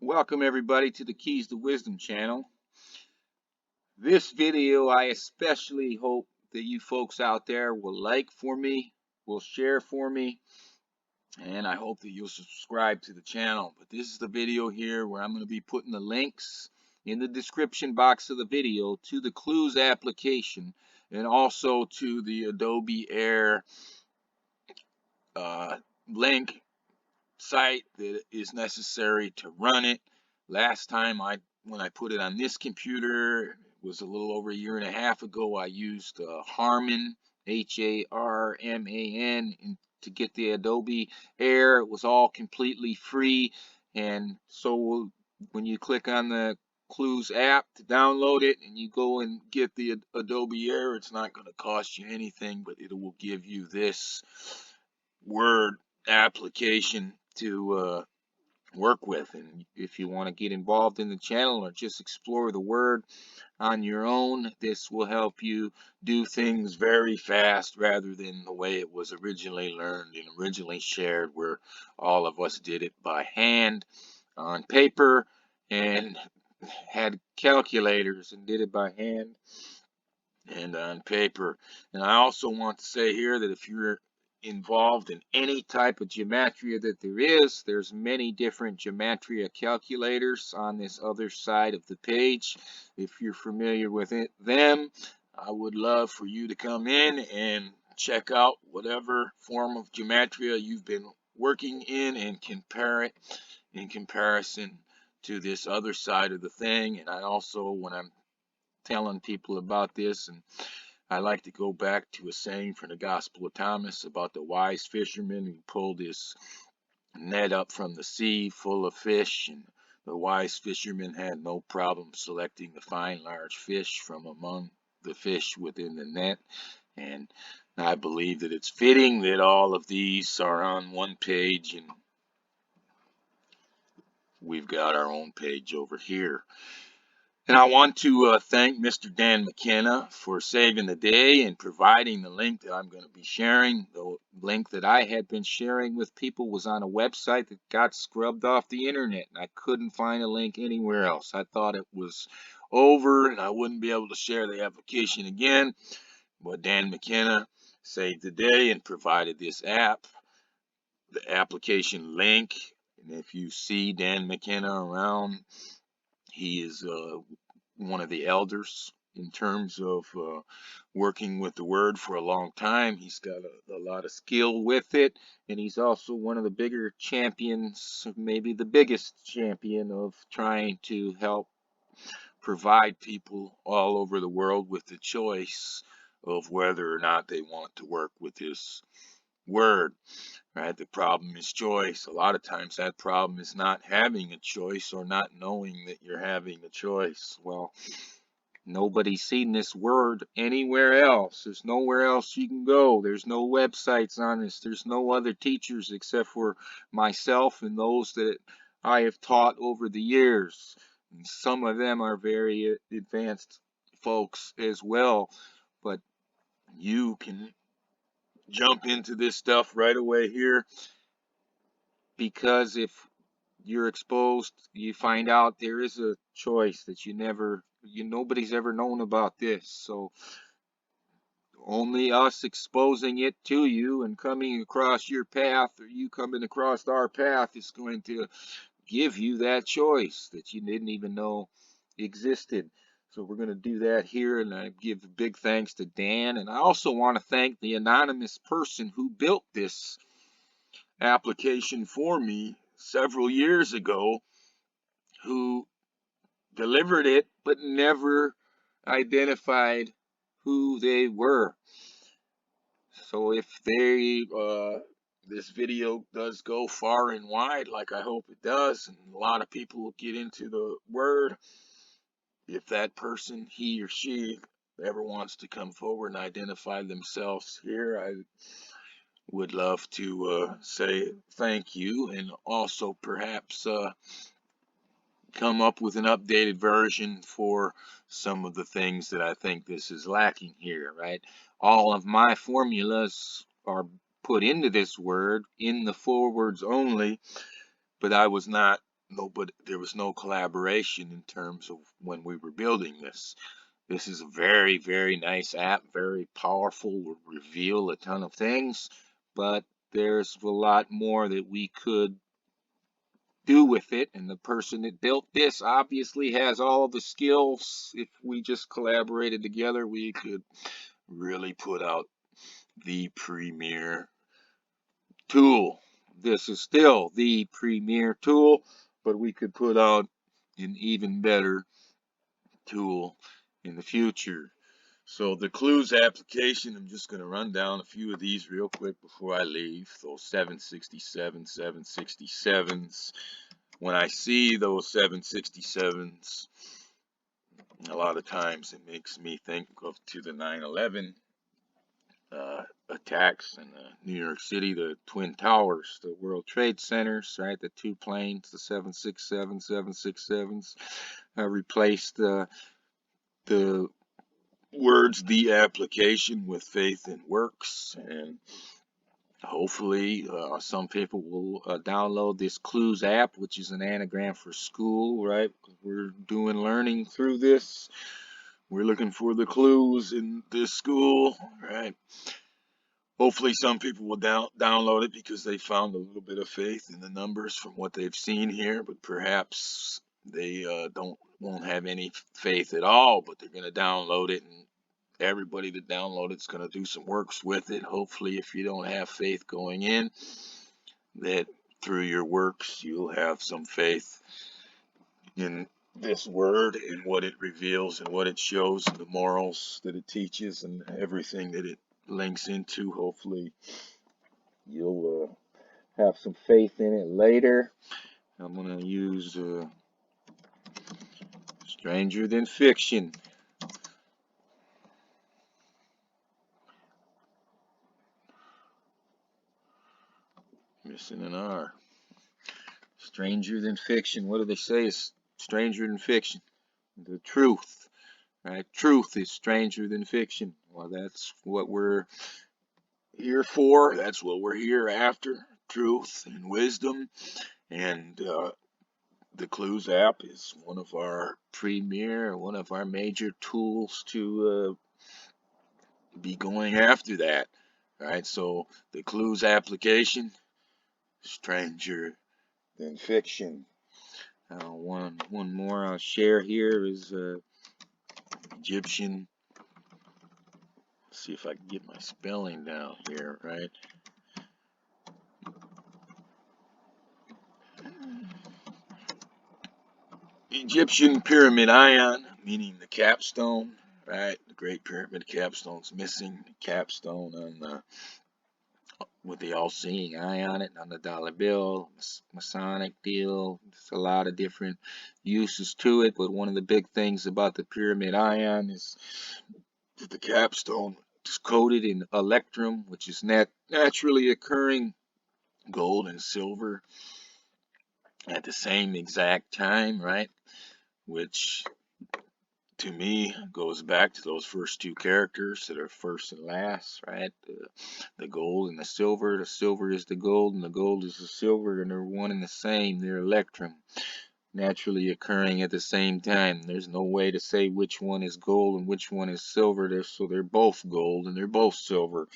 Welcome everybody to the Keys to Wisdom channel. This video I especially hope that you folks out there will like for me, will share for me, and I hope that you'll subscribe to the channel. But this is the video here where I'm going to be putting the links in the description box of the video to the Chloos application and also to the Adobe Air link site that is necessary to run it. Last time when I put it on this computer, it was a little over a year and a half ago. I used Harman, Harman, to get the Adobe Air. It was all completely free, and so when you click on the Chloos app to download it and you go and get the Adobe Air, it's not going to cost you anything, but it will give you this Word application to work with. And if you want to get involved in the channel or just explore the Word on your own, this will help you do things very fast rather than the way it was originally learned and originally shared, where all of us did it by hand on paper and had calculators and did it by hand and on paper. And I also want to say here that if you're involved in any type of gematria that there's many different gematria calculators on this other side of the page. If you're familiar with them, I would love for you to come in and check out whatever form of gematria you've been working in and compare it in comparison to this other side of the thing. And I also, when I'm telling people about this, and I like to go back to a saying from the Gospel of Thomas about the wise fisherman who pulled his net up from the sea full of fish, and the wise fisherman had no problem selecting the fine large fish from among the fish within the net. And I believe that it's fitting that all of these are on one page, and we've got our own page over here. And I want to thank Mr. Dan McKenna for saving the day and providing the link that I'm going to be sharing. The link that I had been sharing with people was on a website that got scrubbed off the internet, and I couldn't find a link anywhere else. I thought it was over and I wouldn't be able to share the application again, but Dan McKenna saved the day and provided this app, the application link. And if you see Dan McKenna around, he is one of the elders in terms of working with the Word for a long time. He's got a lot of skill with it, and he's also one of the bigger champions, maybe the biggest champion, of trying to help provide people all over the world with the choice of whether or not they want to work with this Word. Right? The problem is choice. A lot of times that problem is not having a choice or not knowing that you're having a choice. Well, nobody's seen this Word anywhere else. There's nowhere else you can go. There's no websites on this. There's no other teachers except for myself and those that I have taught over the years. And some of them are very advanced folks as well. But you can jump into this stuff right away here, because if you're exposed, you find out there is a choice that nobody's ever known about this. So only us exposing it to you and coming across your path, or you coming across our path, is going to give you that choice that you didn't even know existed. So we're going to do that here, and I give big thanks to Dan. And I also want to thank the anonymous person who built this application for me several years ago, who delivered it but never identified who they were. So if this video does go far and wide, like I hope it does, and a lot of people will get into the Word, if that person, he or she, ever wants to come forward and identify themselves here, I would love to say thank you, and also perhaps come up with an updated version for some of the things that I think this is lacking here, right? All of my formulas are put into this Word in the forwards only, but I was not there was no collaboration in terms of when we were building this. This is a very, very nice app, very powerful, will reveal a ton of things, but there's a lot more that we could do with it, and the person that built this obviously has all the skills. If we just collaborated together, we could really put out the premier tool. This is still the premier tool, but we could put out an even better tool in the future. So the Chloos application, I'm just going to run down a few of these real quick before I leave. Those 767, 767s. When I see those 767s, a lot of times it makes me think of to the 9/11 attacks in New York City, the Twin Towers, the World Trade Centers, right? The two planes, the 767, 767s, replaced the words "the application" with "faith and works," and hopefully some people will download this Chloos app, which is an anagram for school, right? We're doing learning through this. We're looking for the clues in this school, right? Hopefully some people will download it because they found a little bit of faith in the numbers from what they've seen here, but perhaps they won't have any faith at all, but they're going to download it, and everybody that downloads it's going to do some works with it. Hopefully, if you don't have faith going in, that through your works you'll have some faith in this word and what it reveals and what it shows, and the morals that it teaches and everything that it links into. Hopefully you'll have some faith in it later. I'm going to use Stranger Than Fiction. Missing an R. Stranger Than Fiction. What do they say is stranger than fiction? The truth, right? Truth is stranger than fiction. Well, that's what we're here for. That's what we're here after. Truth and wisdom. And the Chloos app is one of our one of our major tools to be going after that. Right? So the Chloos application, stranger than fiction. One more I'll share here is Egyptian. Let's see if I can get my spelling down here, right? Egyptian pyramid ion, meaning the capstone, right? The Great Pyramid capstone's missing. The capstone on the with the all-seeing eye on it, on the dollar bill, Masonic deal. There's a lot of different uses to it, but one of the big things about the pyramid ion is that the capstone is coated in electrum, which is naturally occurring gold and silver at the same exact time, right? Which to me goes back to those first two characters that are first and last, right? The gold and the silver. The silver is the gold and the gold is the silver, and they're one and the same. They're electrum, naturally occurring at the same time. There's no way to say which one is gold and which one is silver. So they're both gold and they're both silver.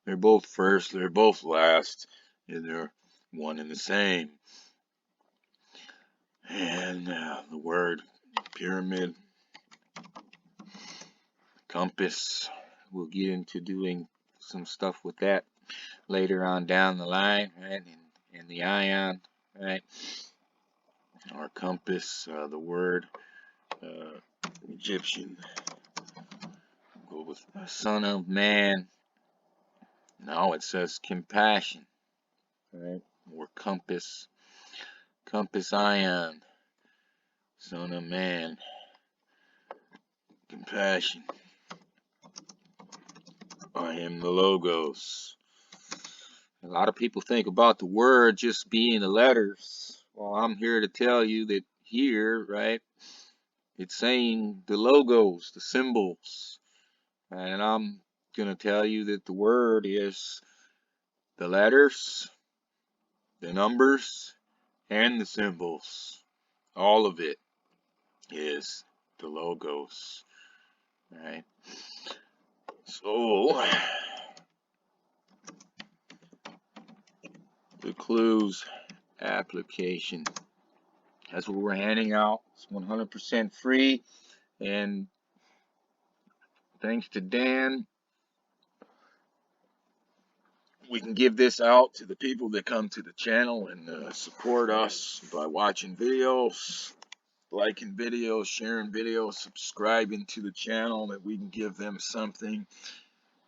They're both first, they're both last, and they're one and the same. And the word pyramid, compass, we'll get into doing some stuff with that later on down the line, right? And the ion, right? Our compass, the word Egyptian, go with son of man. Now it says compassion, right? Or compass, compass ion, son of man, compassion. I am the logos. A lot of people think about the word just being the letters. Well, I'm here to tell you that here, right, it's saying the logos, the symbols. And I'm going to tell you that the word is the letters, the numbers, and the symbols. All of it is the logos, right? So the Chloos application, that's what we're handing out. It's 100% free, and thanks to Dan, we can give this out to the people that come to the channel and support us by watching videos, liking videos, sharing videos, subscribing to the channel, that we can give them something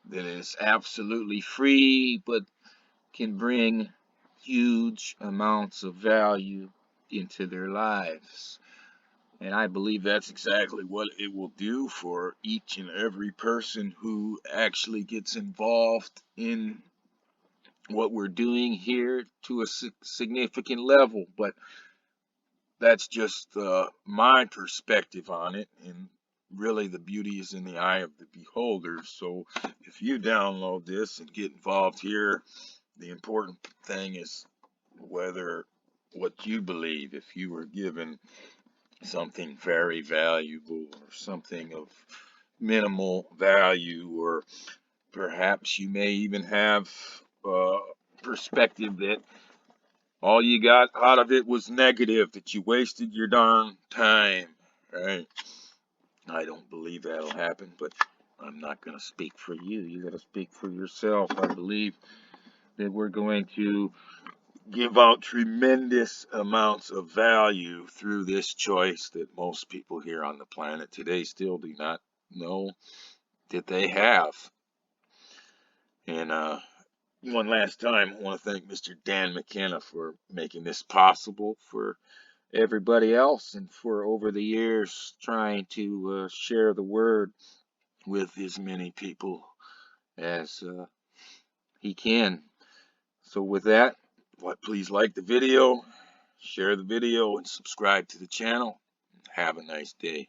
that is absolutely free but can bring huge amounts of value into their lives. And I believe that's exactly what it will do for each and every person who actually gets involved in what we're doing here to a significant level. But that's just my perspective on it, and really the beauty is in the eye of the beholder. So if you download this and get involved here, the important thing is whether what you believe. If you were given something very valuable or something of minimal value, or perhaps you may even have perspective that all you got out of it was negative, that you wasted your darn time, right? I don't believe that'll happen, but I'm not going to speak for you. You got to speak for yourself. I believe that we're going to give out tremendous amounts of value through this choice that most people here on the planet today still do not know that they have. And one last time, I want to thank Mr. Dan McKenna for making this possible for everybody else, and for over the years trying to share the word with as many people as he can. So with that, please like the video, share the video, and subscribe to the channel. Have a nice day.